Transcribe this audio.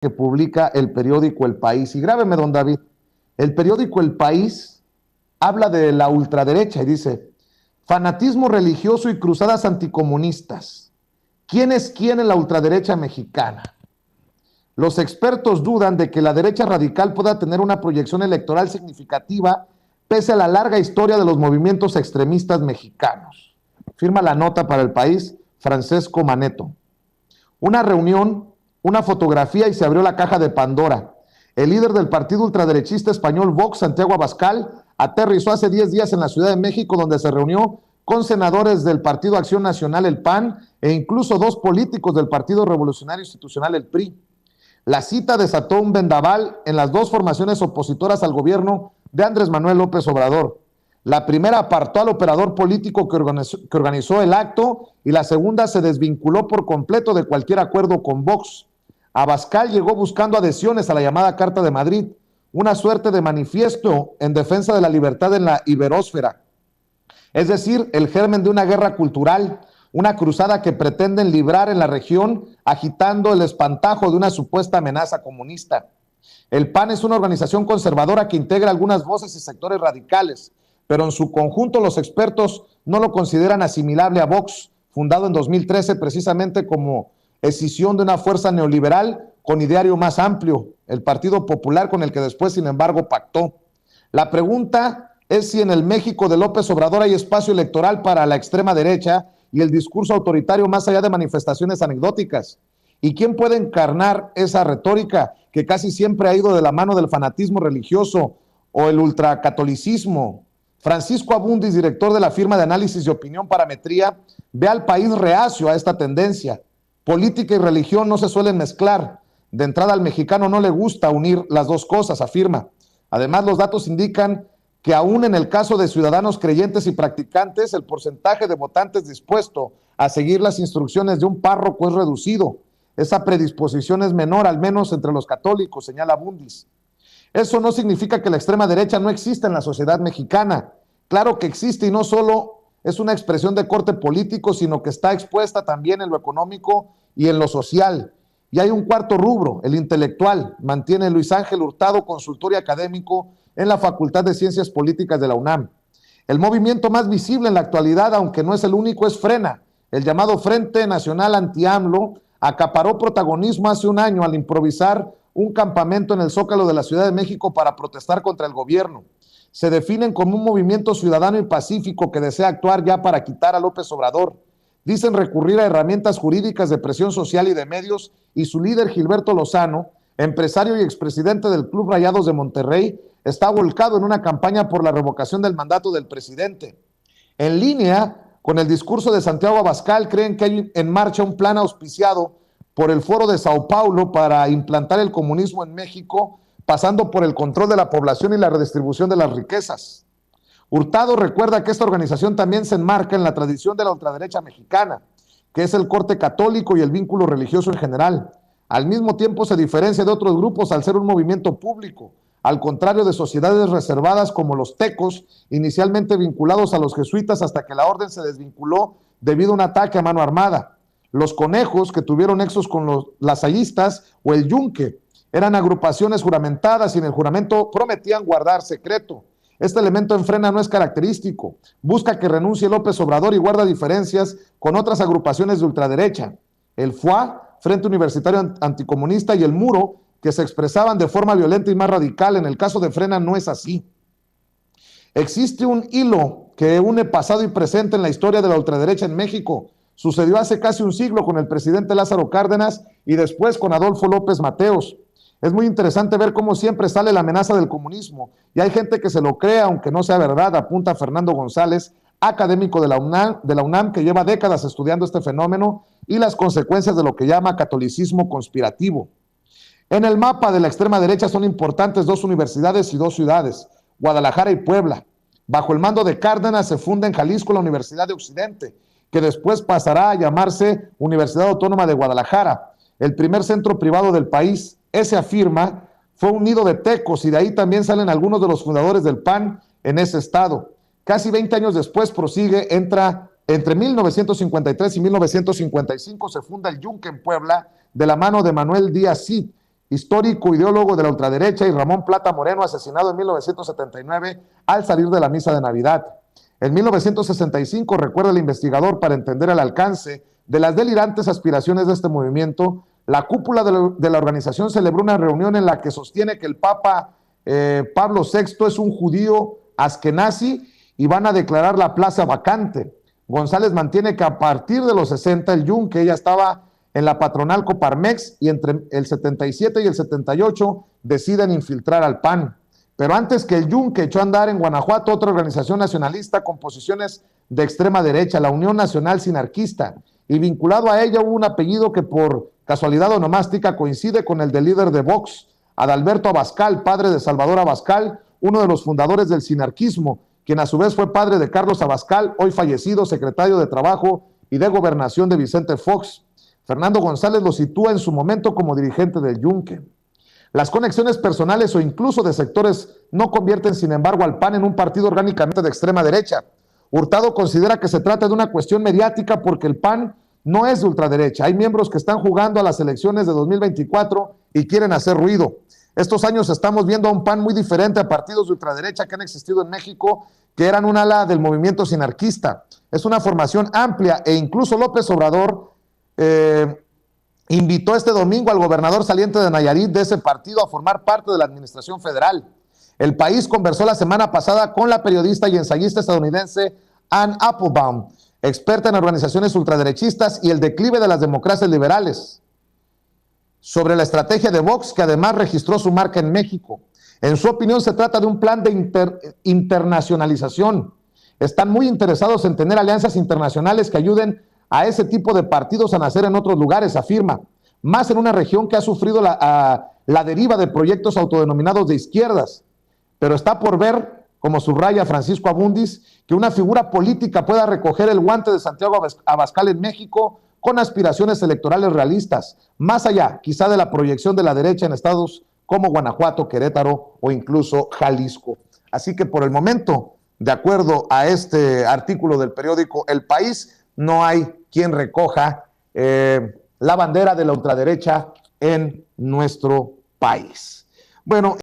que publica el periódico El País. Y grábeme, don David, el periódico El País habla de la ultraderecha y dice: fanatismo religioso y cruzadas anticomunistas. ¿Quién es quién en la ultraderecha mexicana? Los expertos dudan de que la derecha radical pueda tener una proyección electoral significativa pese a la larga historia de los movimientos extremistas mexicanos. Firma la nota para El País Francesco Maneto. Una reunión, una fotografía y se abrió la caja de Pandora. El líder del partido ultraderechista español Vox, Santiago Abascal, aterrizó hace 10 días en la Ciudad de México, donde se reunió con senadores del Partido Acción Nacional, el PAN, e incluso 2 políticos del Partido Revolucionario Institucional, el PRI. La cita desató un vendaval en las 2 formaciones opositoras al gobierno de Andrés Manuel López Obrador. La primera apartó al operador político que organizó el acto y la segunda se desvinculó por completo de cualquier acuerdo con Vox. Abascal llegó buscando adhesiones a la llamada Carta de Madrid, una suerte de manifiesto en defensa de la libertad en la iberósfera, es decir, el germen de una guerra cultural, una cruzada que pretenden librar en la región agitando el espantajo de una supuesta amenaza comunista. El PAN es una organización conservadora que integra algunas voces y sectores radicales, pero en su conjunto los expertos no lo consideran asimilable a Vox, fundado en 2013 precisamente como escisión de una fuerza neoliberal con ideario más amplio, el Partido Popular, con el que después, sin embargo, pactó. La pregunta es si en el México de López Obrador hay espacio electoral para la extrema derecha y el discurso autoritario más allá de manifestaciones anecdóticas. ¿Y quién puede encarnar esa retórica que casi siempre ha ido de la mano del fanatismo religioso o el ultracatolicismo? Francisco Abundis, director de la firma de análisis y opinión Parametría, ve al país reacio a esta tendencia. Política y religión no se suelen mezclar. De entrada, al mexicano no le gusta unir las 2 cosas, afirma. Además, los datos indican que aún en el caso de ciudadanos creyentes y practicantes, el porcentaje de votantes dispuesto a seguir las instrucciones de un párroco es reducido. Esa predisposición es menor, al menos entre los católicos, señala Abundis. Eso no significa que la extrema derecha no exista en la sociedad mexicana. Claro que existe, y no solo es una expresión de corte político, sino que está expuesta también en lo económico y en lo social. Y hay un cuarto rubro, el intelectual, mantiene Luis Ángel Hurtado, consultor y académico en la Facultad de Ciencias Políticas de la UNAM. El movimiento más visible en la actualidad, aunque no es el único, es Frena. El llamado Frente Nacional Anti-AMLO acaparó protagonismo hace un año al improvisar un campamento en el Zócalo de la Ciudad de México para protestar contra el gobierno. Se definen como un movimiento ciudadano y pacífico que desea actuar ya para quitar a López Obrador. Dicen recurrir a herramientas jurídicas de presión social y de medios, y su líder Gilberto Lozano, empresario y expresidente del Club Rayados de Monterrey, está volcado en una campaña por la revocación del mandato del presidente. En línea con el discurso de Santiago Abascal, creen que hay en marcha un plan auspiciado por el Foro de Sao Paulo para implantar el comunismo en México, pasando por el control de la población y la redistribución de las riquezas. Hurtado recuerda que esta organización también se enmarca en la tradición de la ultraderecha mexicana, que es el corte católico y el vínculo religioso en general. Al mismo tiempo se diferencia de otros grupos al ser un movimiento público, al contrario de sociedades reservadas como los tecos, inicialmente vinculados a los jesuitas hasta que la orden se desvinculó debido a un ataque a mano armada. Los conejos, que tuvieron nexos con los lasallistas, o el yunque, eran agrupaciones juramentadas y en el juramento prometían guardar secreto. Este elemento en Frena no es característico. Busca que renuncie López Obrador y guarda diferencias con otras agrupaciones de ultraderecha. El FUA, Frente Universitario Anticomunista, y el Muro, que se expresaban de forma violenta y más radical. En el caso de Frena no es así. Existe un hilo que une pasado y presente en la historia de la ultraderecha en México. Sucedió hace casi un siglo con el presidente Lázaro Cárdenas y después con Adolfo López Mateos. Es muy interesante ver cómo siempre sale la amenaza del comunismo, y hay gente que se lo cree aunque no sea verdad, apunta Fernando González, académico de la UNAM, que lleva décadas estudiando este fenómeno y las consecuencias de lo que llama catolicismo conspirativo. En el mapa de la extrema derecha son importantes 2 universidades y 2 ciudades, Guadalajara y Puebla. Bajo el mando de Cárdenas se funda en Jalisco la Universidad de Occidente, que después pasará a llamarse Universidad Autónoma de Guadalajara, el primer centro privado del país. Ese, afirma, fue un nido de tecos, y de ahí también salen algunos de los fundadores del PAN en ese estado. Casi 20 años después, prosigue, entre 1953 y 1955 se funda el Yunque en Puebla, de la mano de Manuel Díaz Cid, histórico ideólogo de la ultraderecha, y Ramón Plata Moreno, asesinado en 1979 al salir de la misa de Navidad. En 1965, recuerda el investigador, para entender el alcance de las delirantes aspiraciones de este movimiento, la cúpula de la organización celebró una reunión en la que sostiene que el Papa Pablo VI es un judío askenazi y van a declarar la plaza vacante. González mantiene que a partir de los 60 el Yunque ya estaba en la patronal Coparmex, y entre el 77 y el 78 deciden infiltrar al PAN. Pero antes que el Yunque echó a andar en Guanajuato otra organización nacionalista con posiciones de extrema derecha, la Unión Nacional Sinarquista, y vinculado a ella hubo un apellido que por casualidad onomástica coincide con el del líder de Vox, Adalberto Abascal, padre de Salvador Abascal, uno de los fundadores del sinarquismo, quien a su vez fue padre de Carlos Abascal, hoy fallecido, secretario de Trabajo y de Gobernación de Vicente Fox. Fernando González lo sitúa en su momento como dirigente del Yunque. Las conexiones personales o incluso de sectores no convierten, sin embargo, al PAN en un partido orgánicamente de extrema derecha. Hurtado considera que se trata de una cuestión mediática porque el PAN no es de ultraderecha. Hay miembros que están jugando a las elecciones de 2024 y quieren hacer ruido. Estos años estamos viendo a un PAN muy diferente a partidos de ultraderecha que han existido en México, que eran un ala del movimiento sinarquista. Es una formación amplia, e incluso López Obrador invitó este domingo al gobernador saliente de Nayarit de ese partido a formar parte de la administración federal. El País conversó la semana pasada con la periodista y ensayista estadounidense Ann Applebaum, experta en organizaciones ultraderechistas y el declive de las democracias liberales, sobre la estrategia de Vox, que además registró su marca en México. En su opinión, se trata de un plan de internacionalización. Están muy interesados en tener alianzas internacionales que ayuden a ese tipo de partidos a nacer en otros lugares, afirma, más en una región que ha sufrido la deriva de proyectos autodenominados de izquierdas. Pero está por ver, como subraya Francisco Abundis, que una figura política pueda recoger el guante de Santiago Abascal en México con aspiraciones electorales realistas, más allá quizá de la proyección de la derecha en estados como Guanajuato, Querétaro o incluso Jalisco. Así que por el momento, de acuerdo a este artículo del periódico El País, no hay quien recoja la bandera de la ultraderecha en nuestro país. Bueno,